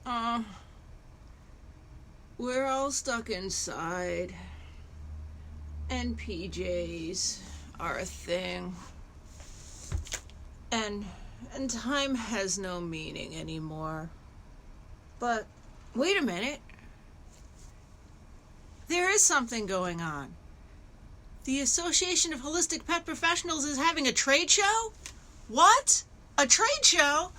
Uh, we're all stuck inside, and PJs are a thing, and and time has no meaning anymore. But wait a minute, there is something going on. The Association of Holistic Pet Professionals is having a trade show? What? A trade show?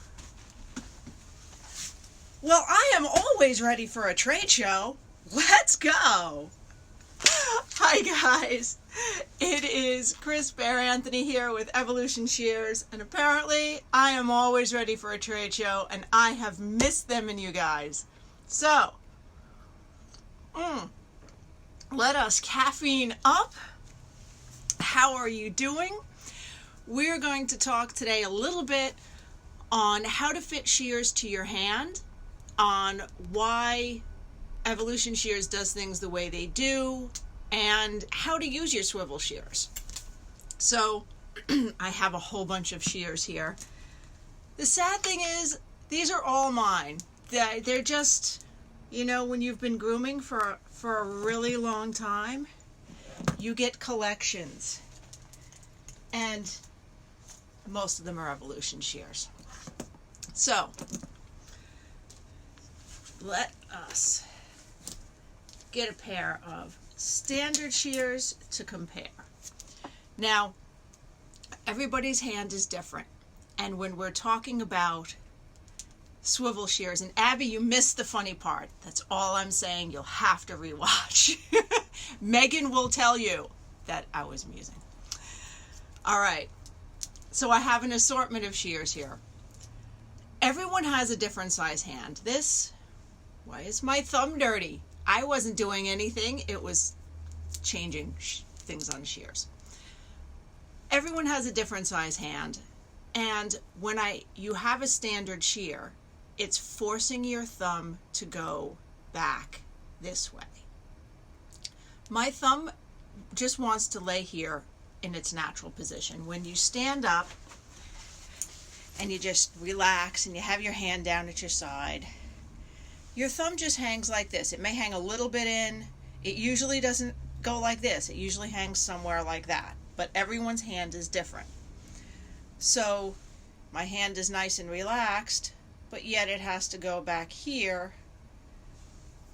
Well, I am always ready for a trade show. Let's go. Hi, guys. It is Chris Bear Anthony here with Evolution Shears, and apparently I am always ready for a trade show, and I have missed them and you guys. So, let us caffeine up. How are you doing? We're going to talk today a little bit on how to fit shears to your hand, on why Evolution Shears does things the way they do, and how to use your swivel shears. So I have a whole bunch of shears here. The sad thing is, these are all mine. They're just, when you've been grooming for a really long time, you get collections. And most of them are Evolution shears. So let us get a pair of standard shears to compare. Now, everybody's hand is different, and when we're talking about swivel shears, and Abby, you missed the funny part. That's all I'm saying. You'll have to rewatch. Megan will tell you that I was musing. All right, so I have an assortment of shears here. Everyone has a different size hand. Why is my thumb dirty? I wasn't doing anything. It was changing things on shears. Everyone has a different size hand, and when you have a standard shear, it's forcing your thumb to go back this way. My thumb just wants to lay here in its natural position. When you stand up and you just relax and you have your hand down at your side, your thumb just hangs like this. It may hang a little bit in. It usually doesn't go like this. It usually hangs somewhere like that. But everyone's hand is different. So my hand is nice and relaxed, but yet it has to go back here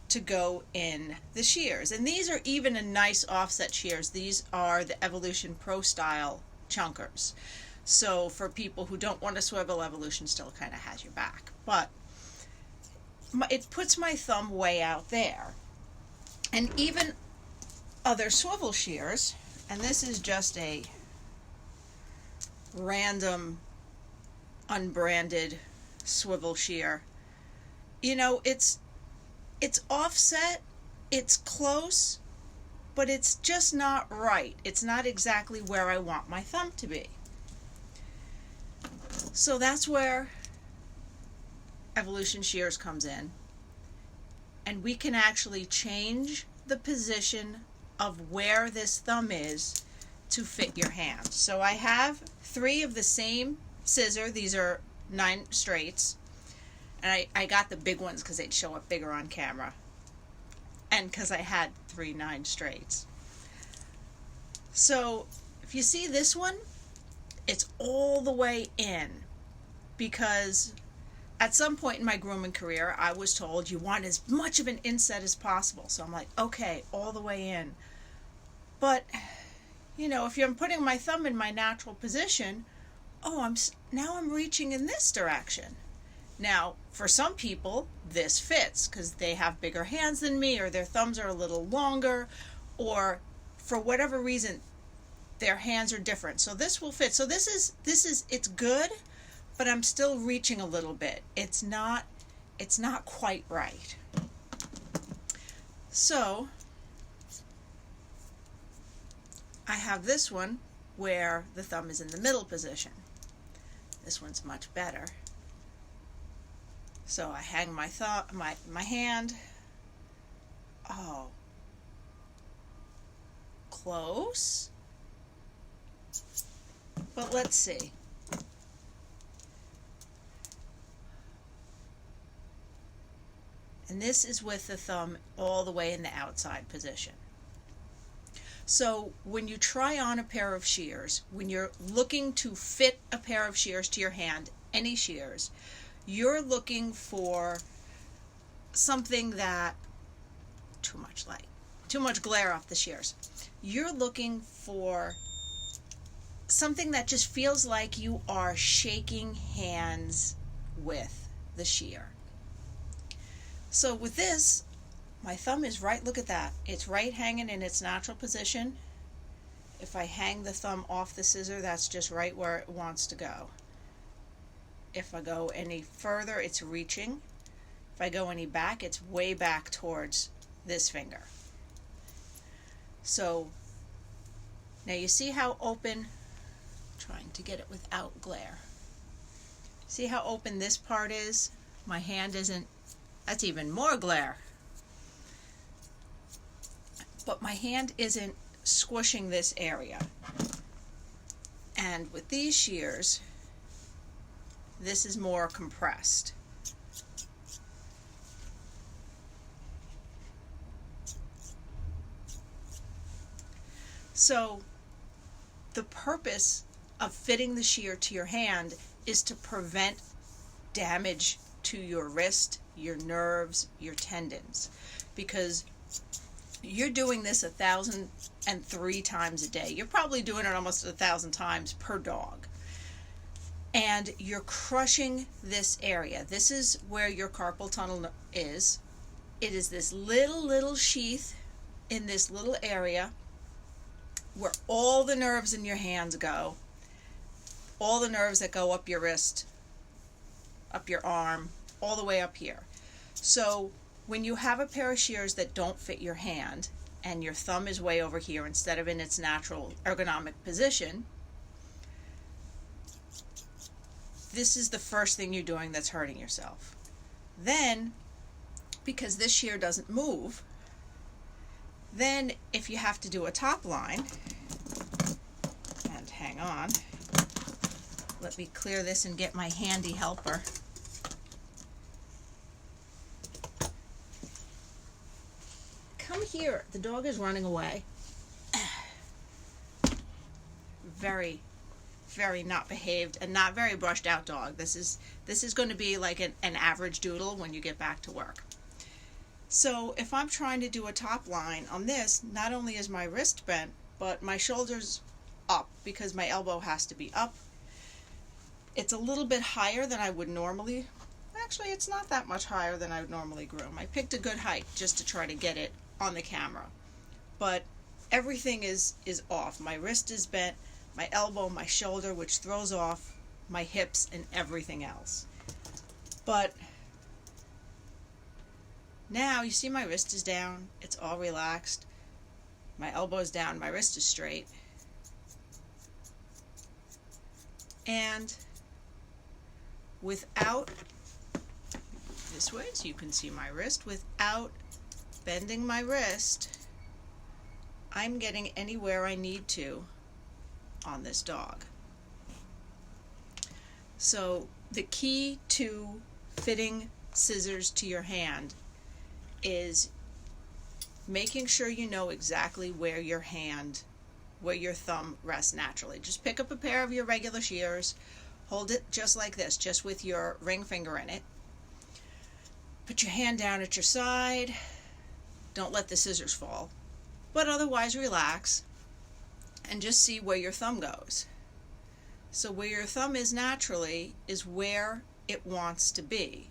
to go in the shears. And these are even a nice offset shears. These are the Evolution Pro Style chunkers. So for people who don't want to swivel, Evolution still kind of has your back. But it puts my thumb way out there. And even other swivel shears, and this is just a random unbranded swivel shear, it's offset, it's close, but it's just not right. It's not exactly where I want my thumb to be. So that's where Evolution Shears comes in, and we can actually change the position of where this thumb is to fit your hand. So I have 3 of the same scissor. These are 9 straights, and I got the big ones because they'd show up bigger on camera, and because I had 3 9 straights. So if you see this one, it's all the way in, because at some point in my grooming career, I was told you want as much of an inset as possible. So I'm like, okay, all the way in. But, if I'm putting my thumb in my natural position, now I'm reaching in this direction. Now, for some people, this fits because they have bigger hands than me, or their thumbs are a little longer, or for whatever reason, their hands are different. So this will fit. So this is it's good, but I'm still reaching a little bit. It's not quite right. So I have this one where the thumb is in the middle position. This one's much better. So I hang my hand. Oh, close. But let's see. And this is with the thumb all the way in the outside position. So when you try on a pair of shears, when you're looking to fit a pair of shears to your hand, any shears, you're looking for something that, too much glare off the shears. You're looking for something that just feels like you are shaking hands with the shear. So with this, my thumb is right, look at that, it's right hanging in its natural position. If I hang the thumb off the scissor, that's just right where it wants to go. If I go any further, it's reaching. If I go any back, it's way back towards this finger. So now you see how open, trying to get it without glare. See how open this part is? My hand isn't, that's even more glare. But my hand isn't squishing this area. And with these shears, this is more compressed. So the purpose of fitting the shear to your hand is to prevent damage to your wrist, your nerves, your tendons, because you're doing this 1,003 times a day. You're probably doing it almost 1,000 times per dog. And you're crushing this area. This is where your carpal tunnel is. It is this little sheath in this little area where all the nerves in your hands go. All the nerves that go up your wrist, up your arm, all the way up here. So when you have a pair of shears that don't fit your hand and your thumb is way over here instead of in its natural ergonomic position, this is the first thing you're doing that's hurting yourself. Then, because this shear doesn't move, then if you have to do a top line, and hang on, let me clear this and get my handy helper. Come here, the dog is running away. Very not behaved and not very brushed out dog. This is going to be like an average doodle when you get back to work. So if I'm trying to do a top line on this, not only is my wrist bent, but my shoulder's up because my elbow has to be up. It's a little bit higher than I would normally. Actually, it's not that much higher than I would normally groom. I picked a good height just to try to get it on the camera. But everything is off. My wrist is bent, my elbow, my shoulder, which throws off my hips and everything else. But now you see my wrist is down, it's all relaxed. My elbow is down, my wrist is straight. And without, this way so you can see my wrist, without bending my wrist, I'm getting anywhere I need to on this dog. So the key to fitting scissors to your hand is making sure you know exactly where your thumb rests naturally. Just pick up a pair of your regular shears, hold it just like this, just with your ring finger in it. Put your hand down at your side. Don't let the scissors fall, but otherwise relax and just see where your thumb goes. So where your thumb is naturally is where it wants to be.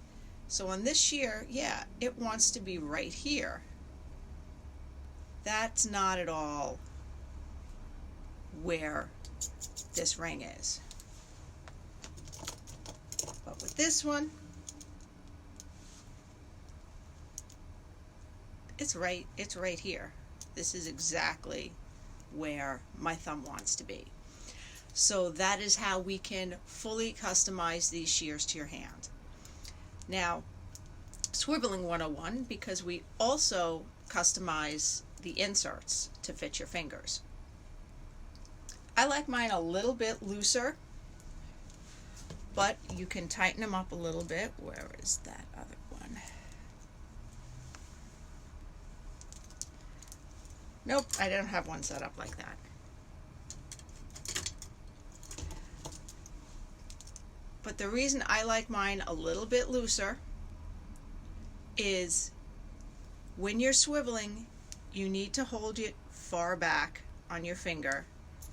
So on this shear, yeah, it wants to be right here. That's not at all where this ring is. But with this one, it's right here. This is exactly where my thumb wants to be. So that is how we can fully customize these shears to your hand. Now, Swiveling 101, because we also customize the inserts to fit your fingers. I like mine a little bit looser, but you can tighten them up a little bit. Where is that other one? Nope, I don't have one set up like that. But the reason I like mine a little bit looser is when you're swiveling, you need to hold it far back on your finger,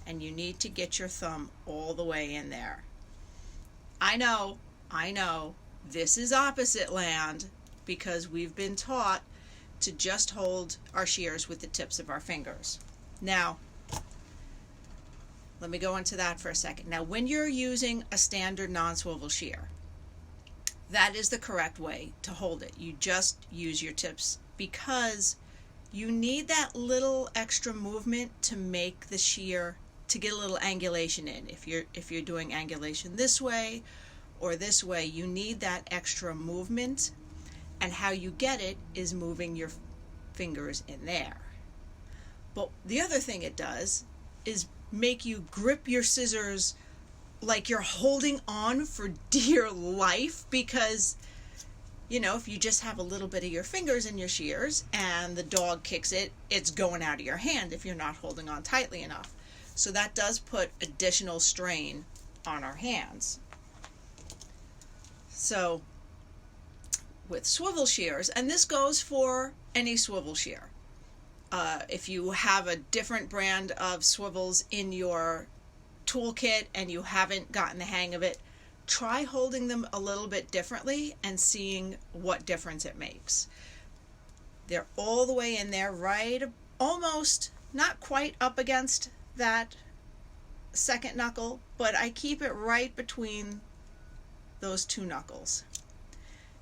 and you need to get your thumb all the way in there. I know, this is opposite land because we've been taught to just hold our shears with the tips of our fingers. Now, let me go into that for a second. Now, when you're using a standard non-swivel shear, that is the correct way to hold it. You just use your tips because you need that little extra movement to make the shear, to get a little angulation in. If you're doing angulation this way or this way, you need that extra movement, and how you get it is moving your fingers in there. But the other thing it does is make you grip your scissors like you're holding on for dear life, because if you just have a little bit of your fingers in your shears and the dog kicks it, it's going out of your hand if you're not holding on tightly enough. So that does put additional strain on our hands. So with swivel shears, and this goes for any swivel shear, if you have a different brand of swivels in your toolkit and you haven't gotten the hang of it, try holding them a little bit differently and seeing what difference it makes. They're all the way in there, right, almost, not quite up against that second knuckle, but I keep it right between those two knuckles.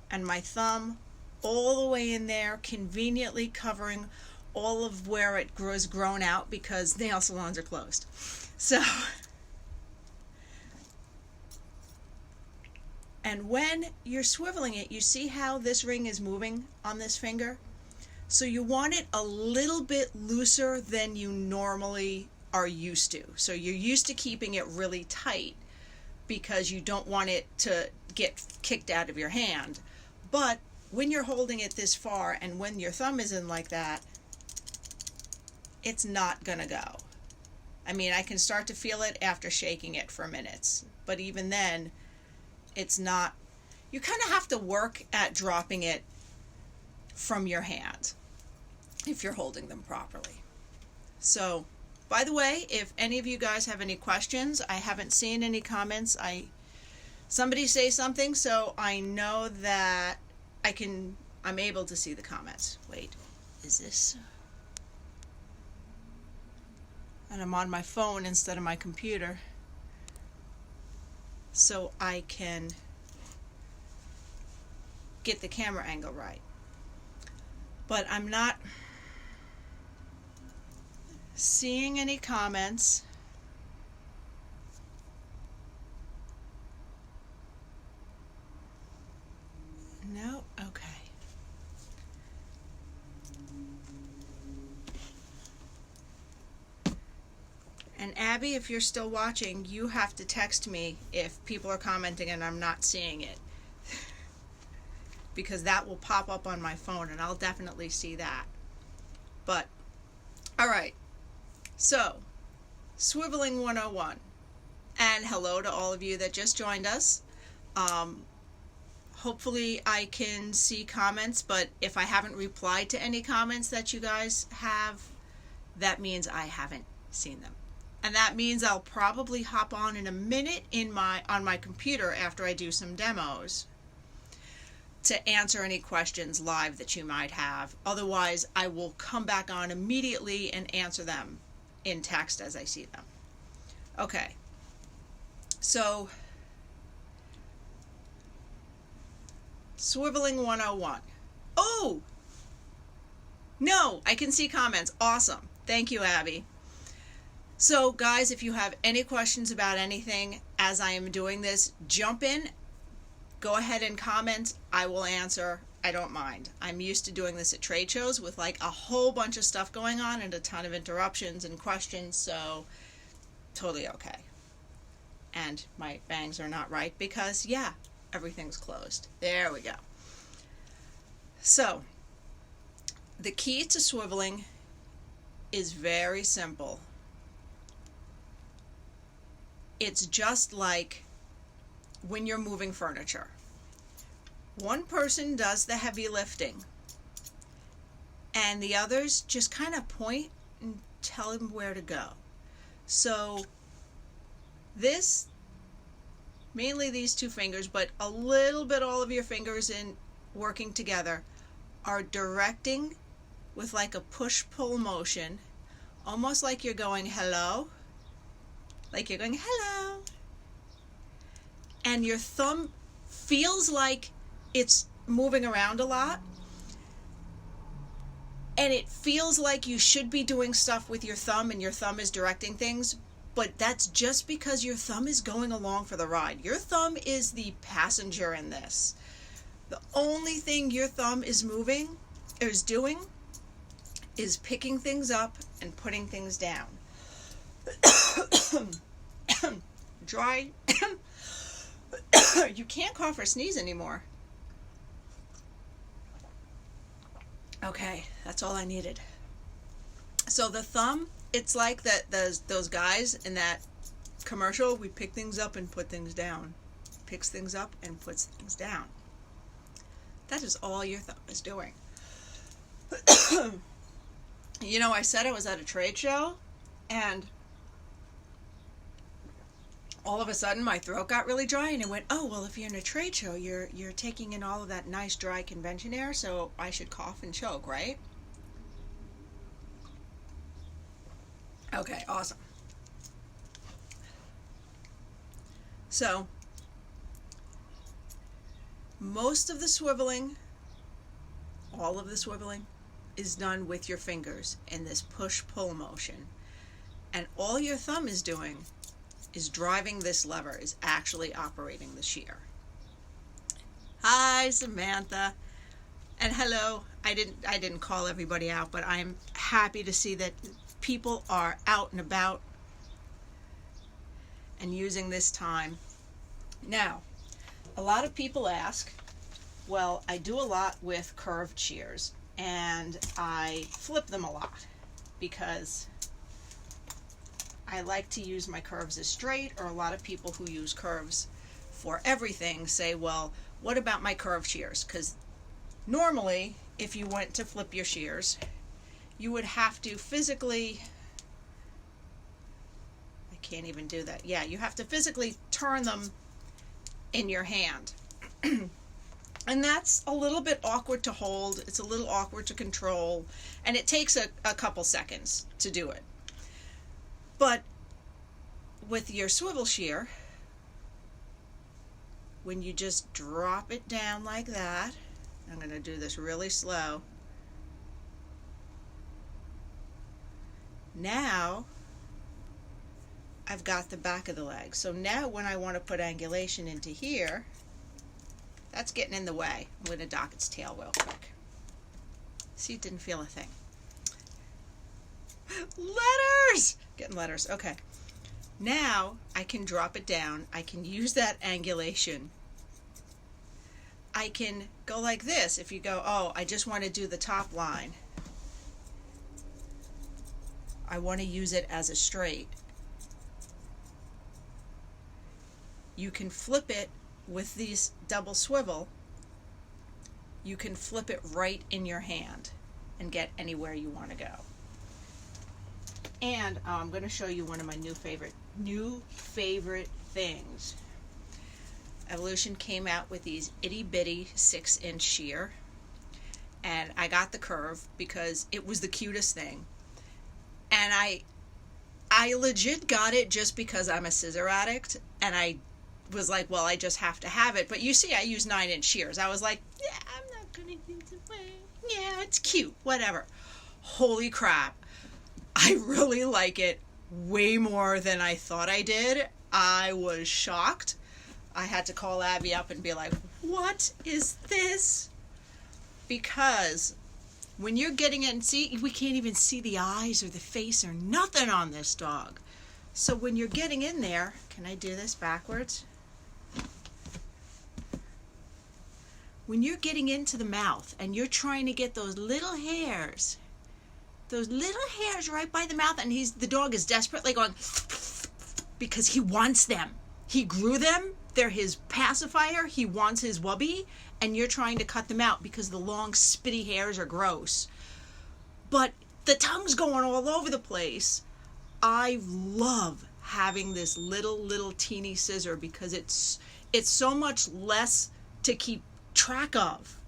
And my thumb all the way in there, conveniently covering all of where it was grown out because nail salons are closed. So, and when you're swiveling it, you see how this ring is moving on this finger? So you want it a little bit looser than you normally are used to. So you're used to keeping it really tight because you don't want it to get kicked out of your hand. But when you're holding it this far and when your thumb is in like that, it's not gonna go. I mean, I can start to feel it after shaking it for minutes, but even then, it's not. You kind of have to work at dropping it from your hand if you're holding them properly. So, by the way, if any of you guys have any questions, I haven't seen any comments. Somebody say something so I know that I'm able to see the comments. Wait, is this? And I'm on my phone instead of my computer, so I can get the camera angle right. But I'm not seeing any comments. No? Okay. And Abby, if you're still watching, you have to text me if people are commenting and I'm not seeing it. Because that will pop up on my phone and I'll definitely see that. But, alright. So, Swiveling 101. And hello to all of you that just joined us. Hopefully I can see comments, but if I haven't replied to any comments that you guys have, that means I haven't seen them. And that means I'll probably hop on in a minute on my computer after I do some demos to answer any questions live that you might have. Otherwise, I will come back on immediately and answer them in text as I see them. Okay. So, Swiveling 101. Oh! No, I can see comments. Awesome. Thank you, Abby. So, guys, if you have any questions about anything as I am doing this, jump in. Go ahead and comment. I will answer. I don't mind. I'm used to doing this at trade shows with like a whole bunch of stuff going on and a ton of interruptions and questions, so totally okay. And my bangs are not right because, yeah, everything's closed. There we go. So, the key to swiveling is very simple. It's just like when you're moving furniture. One person does the heavy lifting, and the others just kind of point and tell him where to go. So this, mainly these two fingers, but a little bit all of your fingers in working together, are directing with like a push-pull motion, almost like you're going hello, like you're going hello, and your thumb feels like it's moving around a lot, and it feels like you should be doing stuff with your thumb and your thumb is directing things, but that's just because your thumb is going along for the ride. Your thumb is the passenger in this. The only thing your thumb is moving or is doing is picking things up and putting things down. Dry. You can't cough or sneeze anymore. Okay, that's all I needed. So the thumb, it's like that those guys in that commercial, we pick things up and put things down. Picks things up and puts things down. That is all your thumb is doing. You know, I said I was at a trade show, and all of a sudden my throat got really dry, and it went, oh, well, if you're in a trade show, you're taking in all of that nice dry convention air, so I should cough and choke, right? Okay, awesome. So most of the swiveling, all of the swiveling, is done with your fingers in this push-pull motion. And all your thumb is doing is driving this lever, is actually operating the shear. Hi, Samantha. And hello. I didn't call everybody out, but I'm happy to see that people are out and about and using this time. Now, a lot of people ask, well, I do a lot with curved shears, and I flip them a lot because I like to use my curves as straight, or a lot of people who use curves for everything say, well, what about my curved shears? Because normally, if you went to flip your shears, you would have to physically, I can't even do that. Yeah, you have to physically turn them in your hand. And that's a little bit awkward to hold. It's a little awkward to control. And it takes a couple seconds to do it. But with your swivel shear, when you just drop it down like that, I'm going to do this really slow. Now I've got the back of the leg. So now when I want to put angulation into here, that's getting in the way. I'm going to dock its tail real quick. See, it didn't feel a thing. Letters! Getting letters. Okay. Now I can drop it down. I can use that angulation. I can go like this. If you go, oh, I just want to do the top line. I want to use it as a straight. You can flip it with these double swivel. You can flip it right in your hand and get anywhere you want to go. And I'm going to show you one of my new favorite things. Evolution came out with these itty bitty 6-inch shear, and I got the curve because it was the cutest thing. And I legit got it just because I'm a scissor addict, and I was like, well, I just have to have it. But you see, I use 9-inch shears. I was like, yeah, I'm not gonna use it. Yeah, it's cute, whatever. Holy crap, I really like it way more than I thought I did. I was shocked. I had to call Abby up and be like, what is this? Because when you're getting in, see, we can't even see the eyes or the face or nothing on this dog. So when you're getting in there, can I do this backwards? When you're getting into the mouth and you're trying to get those little hairs those little hairs right by the mouth, and the dog is desperately going because he wants them. He grew them. They're his pacifier. He wants his wubby, and you're trying to cut them out because the long spitty hairs are gross. But the tongue's going all over the place. I love having this little teeny scissor because it's so much less to keep track of,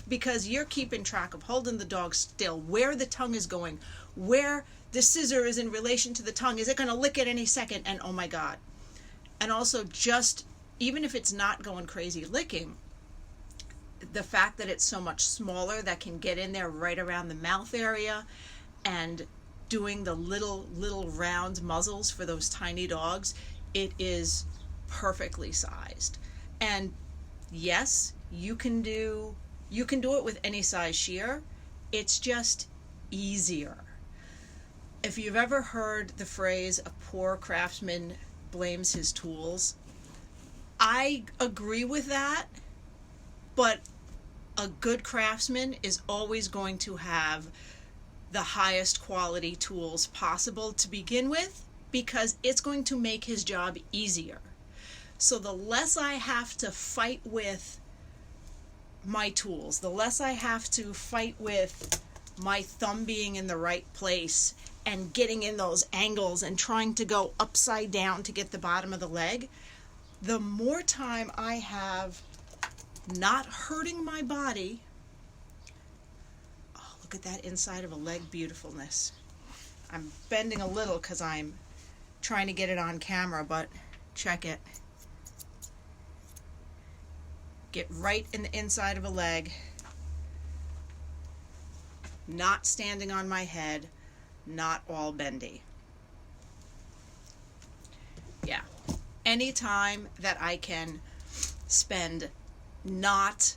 because you're keeping track of holding the dog still, where the tongue is going, where the scissor is in relation to the tongue. Is it going to lick at any second? And oh my God. And also, just even if it's not going crazy licking, the fact that it's so much smaller, that can get in there right around the mouth area and doing the little round muzzles for those tiny dogs, it is perfectly sized. And yes, you can do it with any size shear. It's just easier. If you've ever heard the phrase, a poor craftsman blames his tools, I agree with that, but a good craftsman is always going to have the highest quality tools possible to begin with, because it's going to make his job easier. So the less I have to fight with my tools, the less I have to fight with my thumb being in the right place and getting in those angles and trying to go upside down to get the bottom of the leg, the more time I have not hurting my body. Oh, look at that inside of a leg beautifulness. I'm bending a little because I'm trying to get it on camera, but check it. Get right in the inside of a leg, not standing on my head, not all bendy. Yeah. Anytime that I can spend not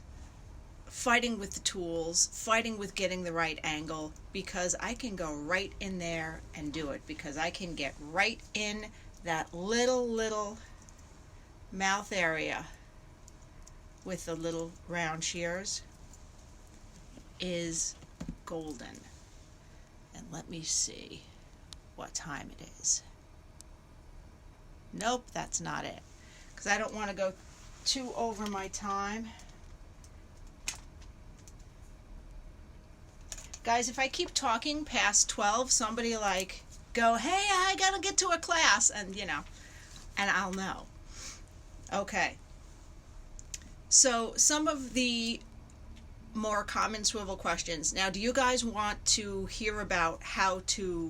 fighting with the tools, fighting with getting the right angle, because I can go right in there and do it, because I can get right in that little mouth area with the little round shears, is golden. And let me see what time it is. Nope, that's not it, because I don't want to go too over my time. Guys, if I keep talking past 12, somebody like go, hey, I gotta get to a class, and and I'll know. Okay. So some of the more common swivel questions. Now, do you guys want to hear about how to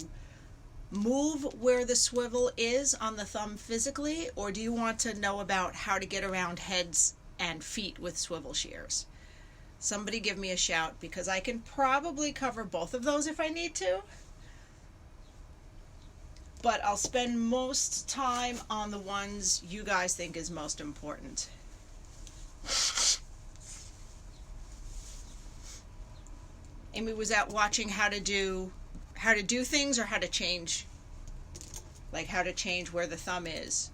move where the swivel is on the thumb physically, or do you want to know about how to get around heads and feet with swivel shears? Somebody give me a shout, because I can probably cover both of those if I need to. But I'll spend most time on the ones you guys think is most important. Amy was out watching how to do things, or how to change, like how to change where the thumb is.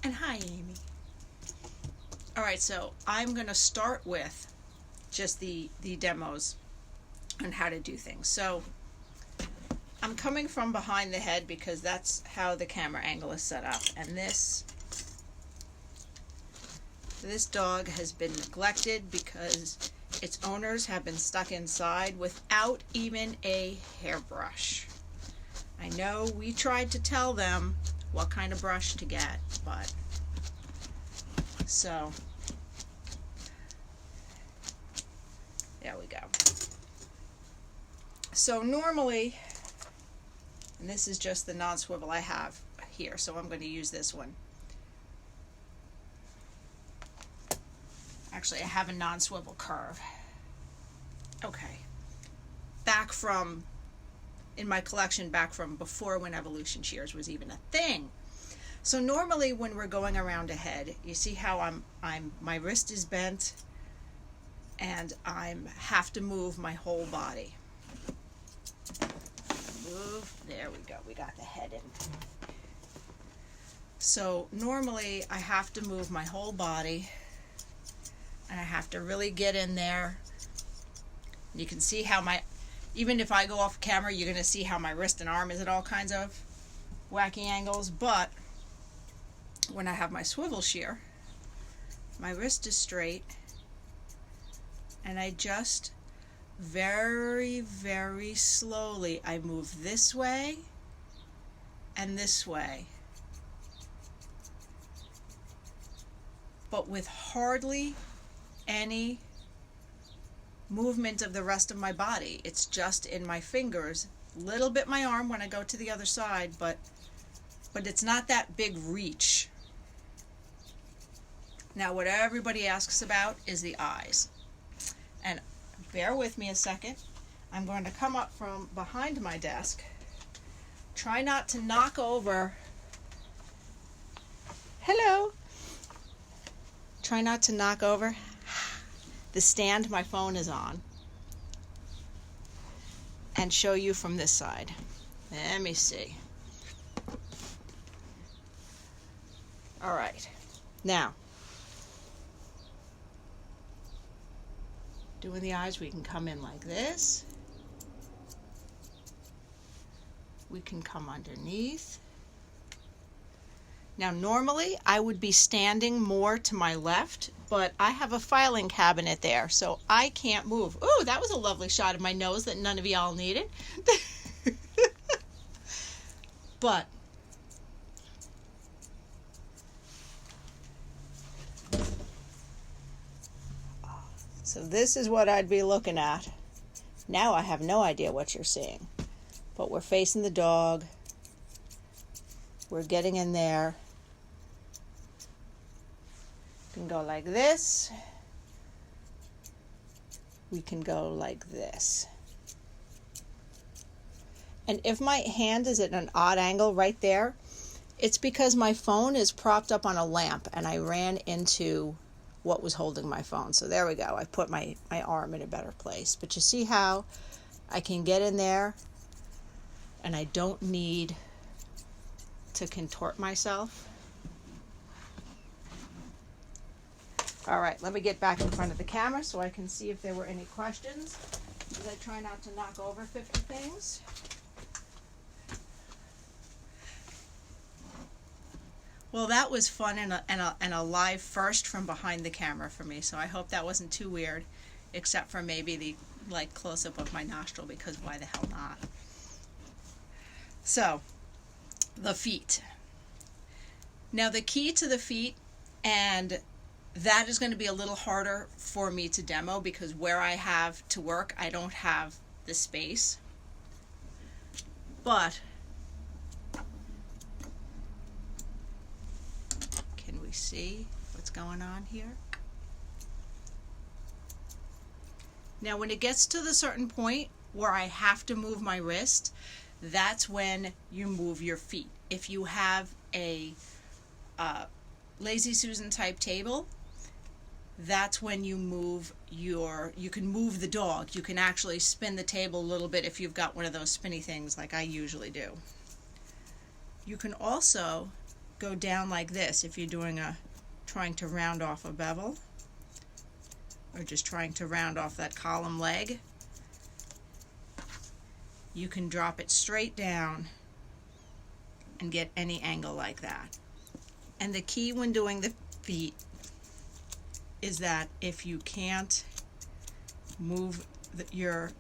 And hi, Amy. All right, so I'm going to start with just the demos on how to do things. So I'm coming from behind the head because that's how the camera angle is set up. And this dog has been neglected because its owners have been stuck inside without even a hairbrush. I know we tried to tell them what kind of brush to get, but so there we go. So normally, and this is just the non-swivel I have here, so I'm going to use this one. Actually, I have a non-swivel curve. Okay. In my collection, back from before, when evolution shears was even a thing. So normally when we're going around a head, you see how my wrist is bent and I have to move my whole body. Move, there we go, we got the head in. So normally I have to move my whole body, and I have to really get in there You can see how even if I go off camera, you're going to see how my wrist and arm is at all kinds of wacky angles. But when I have my swivel shear, my wrist is straight, and I just very, very slowly, I move this way and this way, but with hardly any movement of the rest of my body. It's just in my fingers, little bit my arm when I go to the other side, but it's not that big reach. Now what everybody asks about is the eyes. And bear with me a second. I'm going to come up from behind my desk. Try not to knock over. Hello. Try not to knock over the stand my phone is on, and show you from this side. Let me see. All right. Now, doing the eyes, we can come in like this. We can come underneath. Now normally I would be standing more to my left, but I have a filing cabinet there, so I can't move. Ooh, that was a lovely shot of my nose that none of y'all needed. But so this is what I'd be looking at. Now I have no idea what you're seeing, but we're facing the dog. We're getting in there. We can go like this. We can go like this. And if my hand is at an odd angle right there, it's because my phone is propped up on a lamp and I ran into what was holding my phone. So there we go. I put my arm in a better place. But you see how I can get in there and I don't need to contort myself. All right, let me get back in front of the camera so I can see if there were any questions, as I try not to knock over 50 things. Well, that was fun and a live first from behind the camera for me, so I hope that wasn't too weird, except for maybe the close-up of my nostril, because why the hell not? So, the feet. Now the key to the feet, and that is going to be a little harder for me to demo because where I have to work, I don't have the space. But can we see what's going on here? Now when it gets to the certain point where I have to move my wrist, that's when you move your feet. If you have a Lazy Susan type table, that's when you move you can move the dog. You can actually spin the table a little bit if you've got one of those spinny things like I usually do. You can also go down like this if you're trying to round off a bevel, or just trying to round off that column leg. You can drop it straight down and get any angle like that. And the key when doing the feet is that if you can't move your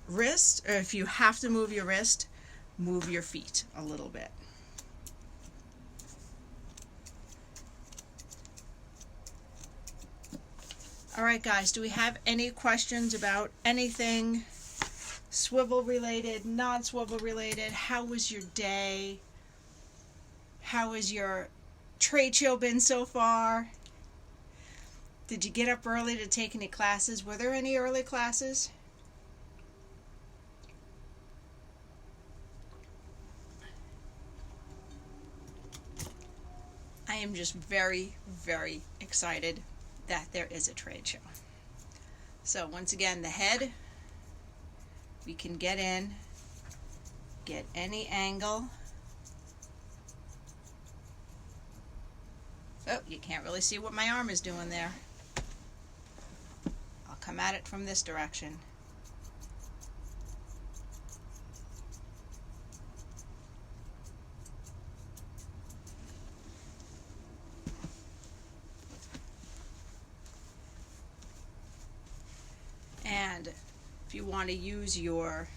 wrist, or if you have to move your wrist, move your feet a little bit. All right, guys, do we have any questions about anything swivel related, non-swivel related? How was your day? How has your trade show been so far? Did you get up early to take any classes? Were there any early classes? I am just very, very excited that there is a trade show. So once again, the head, we can get in, get any angle. Oh, you can't really see what my arm is doing there. I'll come at it from this direction. If you want to use your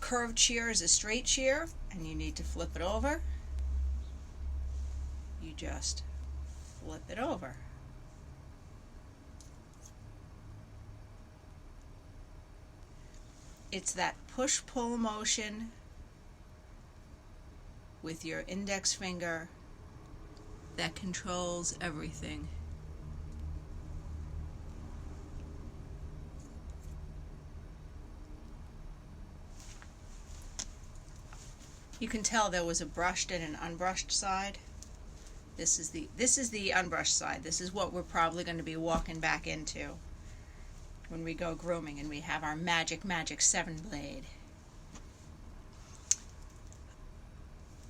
curved shear as a straight shear and you need to flip it over, you just flip it over. It's that push-pull motion with your index finger that controls everything. You can tell there was a brushed and an unbrushed side. This is the unbrushed side. This is what we're probably going to be walking back into when we go grooming and we have our Magic 7 blade.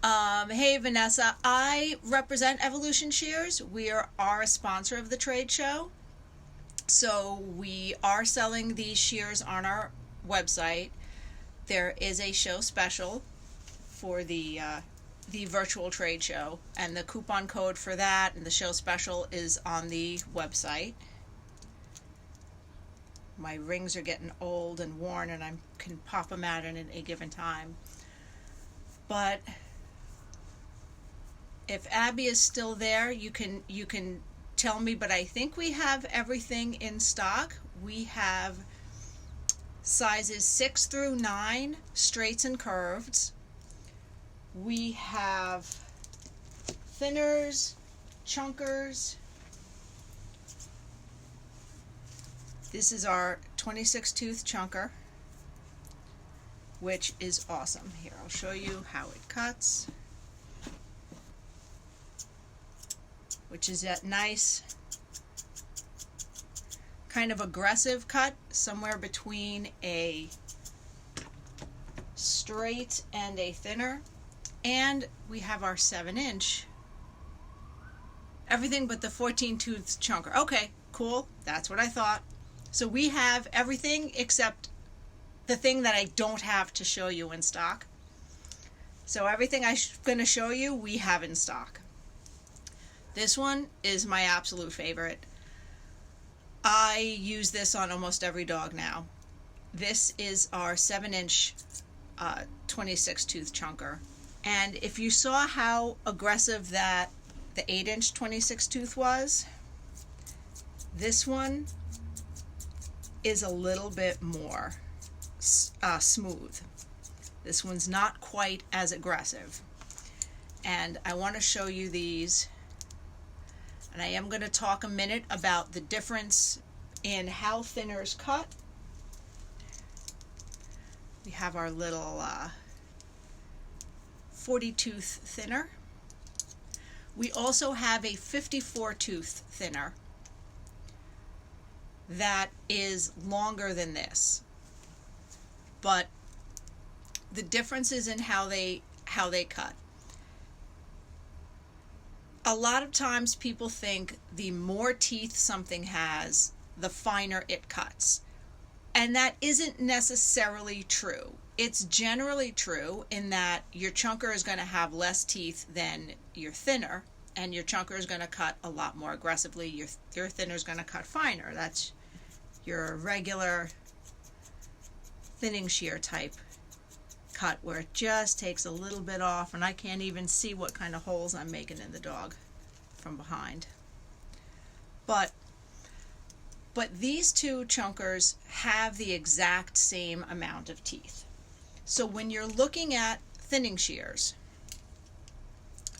Hey Vanessa, I represent Evolution Shears. We are a sponsor of the trade show. So we are selling these shears on our website. There is a show special for the virtual trade show, and the coupon code for that and the show special is on the website. My rings are getting old and worn and I can pop them out at any given time. But if Abby is still there, you can tell me, but I think we have everything in stock. We have sizes 6 through 9, straights and curveds. We have thinners, chunkers. This is our 26 tooth chunker, which is awesome. Here, I'll show you how it cuts, which is that nice kind of aggressive cut, somewhere between a straight and a thinner. And we have our 7-inch, everything but the 14 tooth chunker. Okay, cool, that's what I thought. So we have everything except the thing that I don't have to show you in stock. So everything I'm going to show you, we have in stock. This one is my absolute favorite. I use this on almost every dog now. This is our 7-inch 26 tooth chunker. And if you saw how aggressive that the 8-inch 26 tooth was, this one is a little bit more smooth. This one's not quite as aggressive. And I want to show you these. And I am going to talk a minute about the difference in how thinners cut. We have our little 40 tooth thinner. We also have a 54 tooth thinner that is longer than this, but the difference is in how they cut. A lot of times people think the more teeth something has, the finer it cuts, and that isn't necessarily true. It's generally true in that your chunker is going to have less teeth than your thinner, and your chunker is going to cut a lot more aggressively. Your thinner is going to cut finer. That's your regular thinning shear type cut, where it just takes a little bit off, and I can't even see what kind of holes I'm making in the dog from behind. But these two chunkers have the exact same amount of teeth. So when you're looking at thinning shears,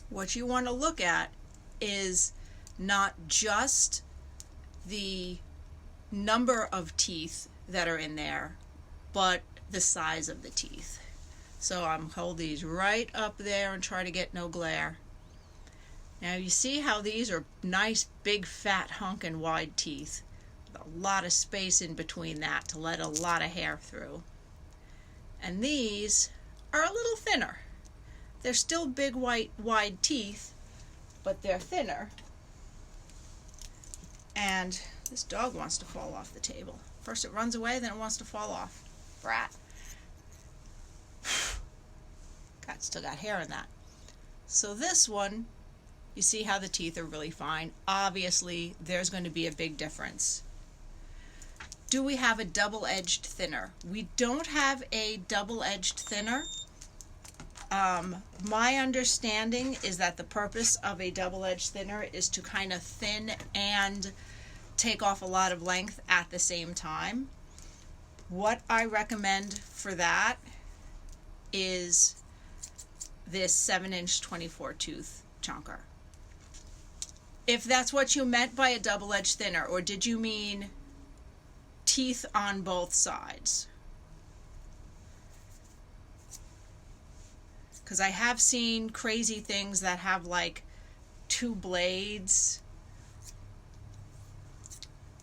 what you want to look at is not just the number of teeth that are in there, but the size of the teeth. So I'm hold these right up there and try to get no glare. Now you see how these are nice big fat hunk and wide teeth with a lot of space in between that to let a lot of hair through. And these are a little thinner. They're still big white wide teeth, but they're thinner. And this dog wants to fall off the table. First it runs away, then it wants to fall off. Brat. God, still got hair in that. So this one, you see how the teeth are really fine. Obviously, there's going to be a big difference. do we have a double-edged thinner? We don't have a double-edged thinner. My understanding is that the purpose of a double-edged thinner is to kind of thin and take off a lot of length at the same time. What I recommend for that is this 7-inch 24 tooth chunker. If that's what you meant by a double-edged thinner, or did you mean teeth on both sides? Because I have seen crazy things that have like 2 blades.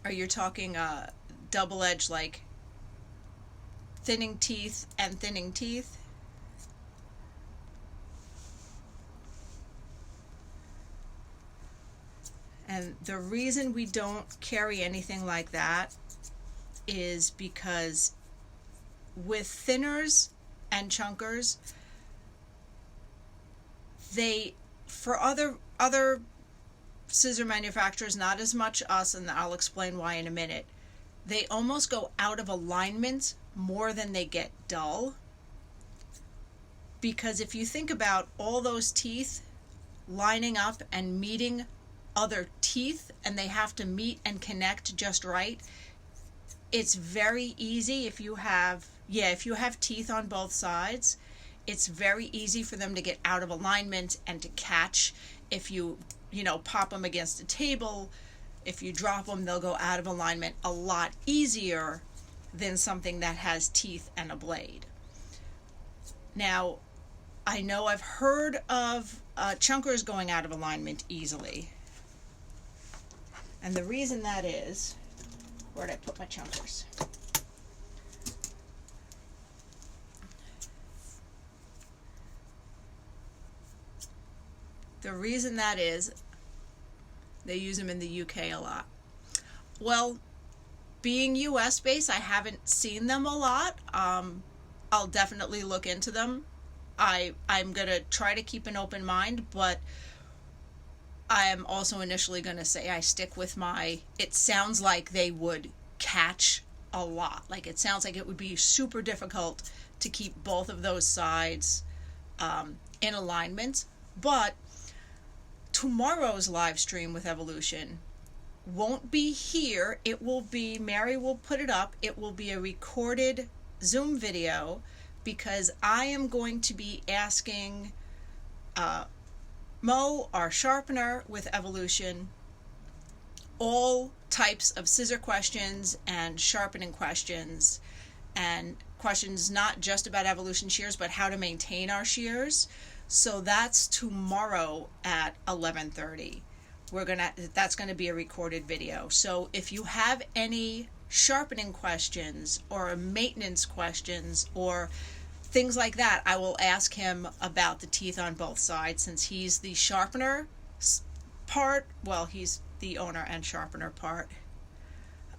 Are you talking double-edged, like thinning teeth and thinning teeth? And the reason we don't carry anything like that is because with thinners and chunkers, they, for other scissor manufacturers, not as much us, and I'll explain why in a minute, they almost go out of alignment more than they get dull. Because if you think about all those teeth lining up and meeting other teeth, and they have to meet and connect just right, it's very easy if you have teeth on both sides, it's very easy for them to get out of alignment and to catch. If you pop them against a table, if you drop them, they'll go out of alignment a lot easier than something that has teeth and a blade. Now, I know I've heard of chunkers going out of alignment easily. And the reason that is, where'd I put my chunkers? The reason that is, they use them in the UK a lot. Well, being US based, I haven't seen them a lot. I'll definitely look into them. I'm gonna try to keep an open mind, but I am also initially going to say I stick with it sounds like they would catch a lot. Like, it sounds like it would be super difficult to keep both of those sides in alignment. But tomorrow's live stream with Evolution won't be here. It will be, Mary will put it up. It will be a recorded Zoom video, because I am going to be asking Mo, our sharpener with Evolution, all types of scissor questions and sharpening questions, and questions not just about Evolution shears, but how to maintain our shears. So that's tomorrow at 11:30. That's gonna be a recorded video. So if you have any sharpening questions or maintenance questions or things like that, I will ask him about the teeth on both sides, since he's the sharpener part. Well, he's the owner and sharpener part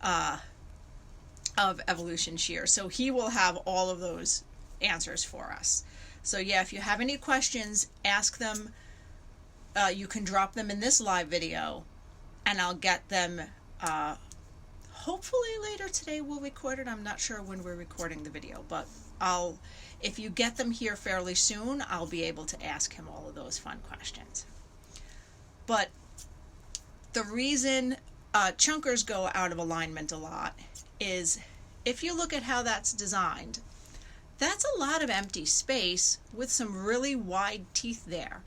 of Evolution Shear. So he will have all of those answers for us. So yeah, if you have any questions, ask them. You can drop them in this live video, and I'll get them. Hopefully later today we'll record it. I'm not sure when we're recording the video, but if you get them here fairly soon, I'll be able to ask him all of those fun questions. But the reason chunkers go out of alignment a lot is, if you look at how that's designed, that's a lot of empty space with some really wide teeth there.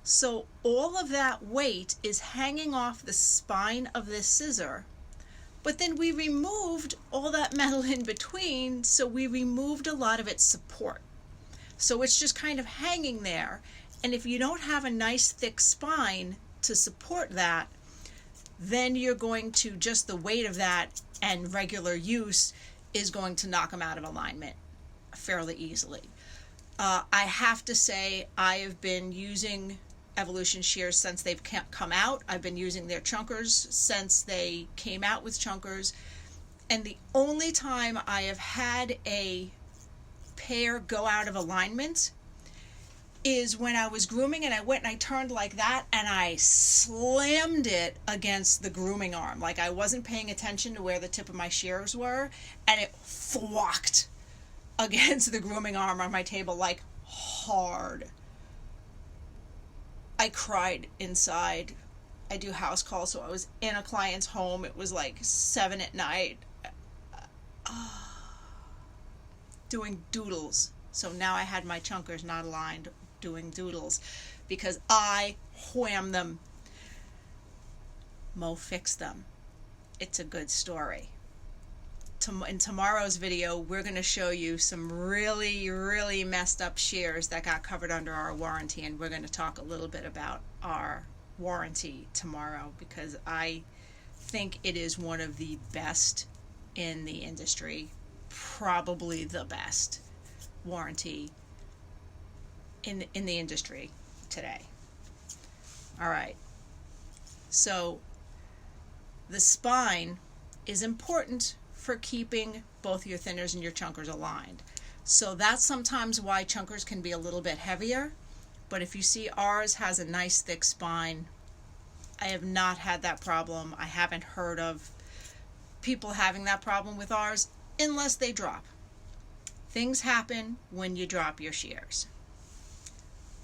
So all of that weight is hanging off the spine of this scissor. But then we removed all that metal in between, so we removed a lot of its support. So it's just kind of hanging there. And if you don't have a nice thick spine to support that, then you're going to, just the weight of that and regular use is going to knock them out of alignment fairly easily. I have to say, I have been using Evolution shears since they've come out. I've been using their chunkers since they came out with chunkers, and the only time I have had a pair go out of alignment is when I was grooming and I went and I turned like that and I slammed it against the grooming arm. Like I wasn't paying attention to where the tip of my shears were, and it thwacked against the grooming arm on my table like hard. I cried inside. I do house calls, so I was in a client's home. It was like 7 at night. Doing doodles. So now I had my chunkers not aligned, doing doodles because I whammed them. Mo fixed them. It's a good story. In tomorrow's video, we're going to show you some really, really messed up shears that got covered under our warranty, and we're going to talk a little bit about our warranty tomorrow because I think it is one of the best in the industry, probably the best warranty in the industry today. All right, so the spine is important for keeping both your thinners and your chunkers aligned. So that's sometimes why chunkers can be a little bit heavier, but if you see ours has a nice thick spine, I have not had that problem. I haven't heard of people having that problem with ours unless they drop. Things happen when you drop your shears.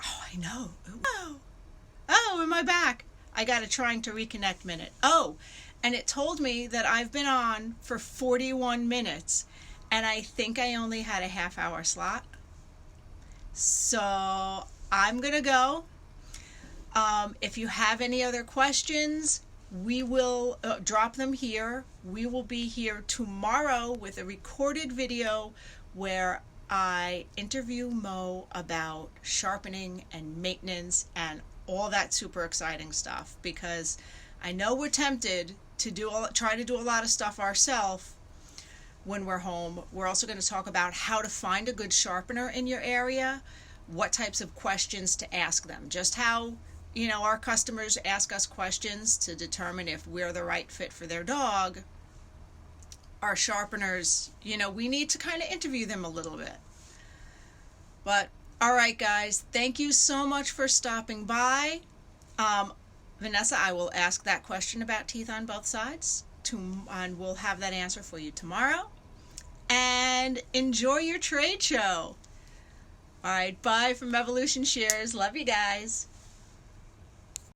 Oh, I know. Oh, in my back. I got a trying to reconnect minute. Oh, and it told me that I've been on for 41 minutes, and I think I only had a half-hour slot. So I'm going to go. If you have any other questions, we will drop them here. We will be here tomorrow with a recorded video where I interview Mo about sharpening and maintenance and all that super exciting stuff, because I know we're tempted to try to do a lot of stuff ourselves when we're home. We're also going to talk about how to find a good sharpener in your area, what types of questions to ask them, just how our customers ask us questions to determine if we're the right fit for their dog. Our sharpeners, we need to kind of interview them a little bit. But all right, guys, thank you so much for stopping by. Vanessa, I will ask that question about teeth on both sides, and we'll have that answer for you tomorrow. And enjoy your trade show. All right, bye from Evolution Shears. Love you guys.